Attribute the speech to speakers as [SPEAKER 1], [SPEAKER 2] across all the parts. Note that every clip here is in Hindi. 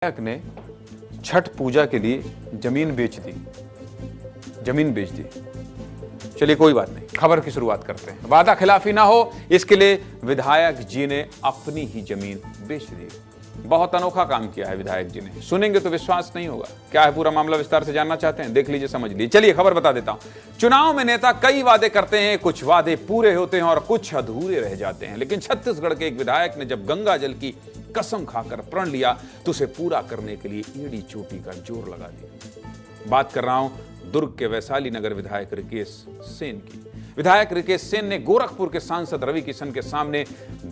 [SPEAKER 1] विधायक ने छठ पूजा के लिए जमीन बेच दी। चलिए कोई बात नहीं, खबर की शुरुआत करते हैं। वादा खिलाफी ना हो इसके लिए विधायक जी ने अपनी ही जमीन बेच दी। बहुत अनोखा काम किया है विधायक जी ने, सुनेंगे तो विश्वास नहीं होगा। क्या है पूरा मामला, विस्तार से जानना चाहते हैं? देख लीजिए, समझ लीजिए। चलिए खबर बता देता हूं। चुनाव में नेता कई वादे करते हैं, कुछ वादे पूरे होते हैं और कुछ अधूरे रह जाते हैं। लेकिन छत्तीसगढ़ के एक विधायक ने जब गंगा जल की कसम खाकर प्रण लिया तो उसे पूरा करने के लिए एड़ी चोटी का जोर लगा दिया। बात कर रहा हूं दुर्ग के वैशाली नगर विधायक रिकेश सेन की। विधायक रिकेश सेन ने गोरखपुर के सांसद रवि किशन के सामने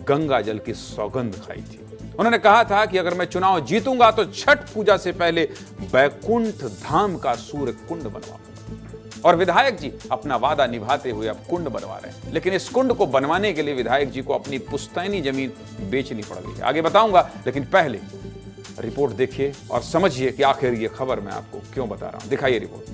[SPEAKER 1] गंगा जल की सौगंध खाई थी। उन्होंने कहा था कि अगर मैं चुनाव जीतूंगा तो छठ पूजा से पहले बैकुंठ धाम का सूर्य कुंड बनवाऊंगा। और विधायक जी अपना वादा निभाते हुए अब कुंड बनवा रहे हैं। लेकिन इस कुंड को बनवाने के लिए विधायक जी को अपनी पुश्तैनी जमीन बेचनी पड़ गई है। आगे बताऊंगा, लेकिन पहले रिपोर्ट देखिए और समझिए कि आखिर ये खबर मैं आपको क्यों बता रहा हूं। दिखाइए रिपोर्ट।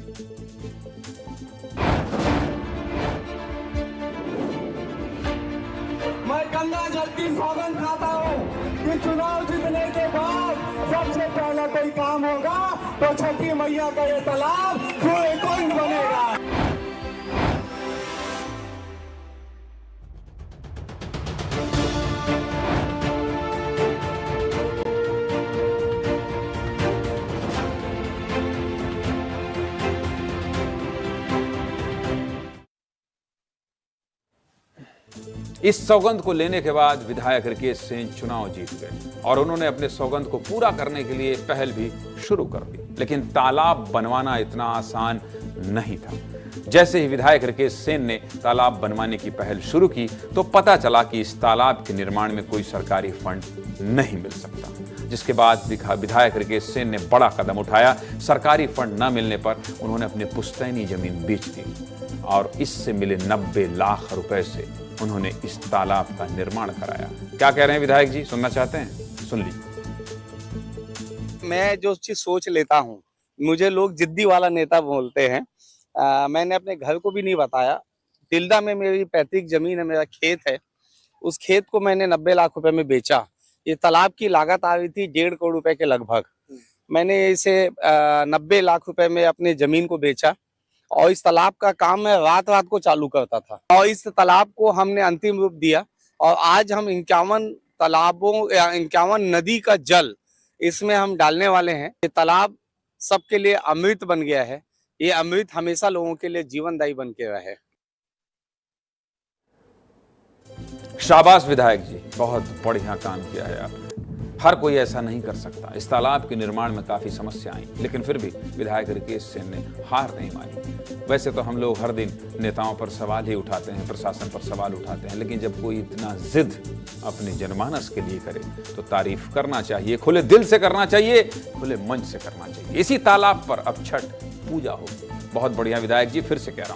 [SPEAKER 2] मैं गंगा जल की सौगंध खाता हूँ कि चुनाव जीतने के बाद सबसे पहला कोई काम होगा तो छठी मैया का ये तालाब सूर्य कुंड बनेगा।
[SPEAKER 1] इस सौगंध को लेने के बाद विधायक रिकेश सेन चुनाव जीत गए और उन्होंने अपने सौगंध को पूरा करने के लिए पहल भी शुरू कर दी। लेकिन तालाब बनवाना इतना आसान नहीं था। जैसे ही विधायक रिकेश सेन ने तालाब बनवाने की पहल शुरू की तो पता चला कि इस तालाब के निर्माण में कोई सरकारी फंड नहीं मिल सकता। जिसके बाद विधायक रिकेश सेन ने बड़ा कदम उठाया। सरकारी फंड न मिलने पर उन्होंने अपनी पुश्तैनी जमीन बेच दी और इससे मिले 90 लाख रुपए से उन्होंने इस तालाब का निर्माण कराया। क्या कह रहे हैं विधायक जी, सुनना चाहते हैं? सुन लीजिए।
[SPEAKER 3] मैं जो चीज सोच लेता हूँ, मुझे लोग जिद्दी वाला नेता बोलते हैं। मैंने अपने घर को भी नहीं बताया। तिल्दा में मेरी पैतृक जमीन है, मेरा खेत है। उस खेत को मैंने 90 लाख रुपए में बेचा। ये तालाब की लागत आ रही थी 1.5 करोड़ रुपए के लगभग। मैंने इसे 90 लाख रुपए में अपनी जमीन को बेचा और इस तालाब का काम मैं रात रात को चालू करता था और इस तालाब को हमने अंतिम रूप दिया और आज हम 51 नदी का जल इसमें हम डालने वाले हैं। ये तालाब सबके लिए अमृत बन गया है। ये अमृत हमेशा लोगों के लिए जीवनदायी बन के रहे।
[SPEAKER 1] शाबाश विधायक जी, बहुत बढ़िया काम किया है आपने। हर कोई ऐसा नहीं कर सकता। इस तालाब के निर्माण में काफी समस्या आई, लेकिन फिर भी विधायक रिकेश सेन ने हार नहीं मानी। वैसे तो हम लोग हर दिन नेताओं पर सवाल ही उठाते हैं, प्रशासन पर सवाल उठाते हैं, लेकिन जब कोई इतना जिद अपने जनमानस के लिए करे तो तारीफ करना चाहिए, खुले दिल से करना चाहिए, खुले मंच से करना चाहिए। इसी तालाब पर अब छठ पूजा होगी। बहुत बढ़िया विधायक जी, फिर से कह रहा हूं।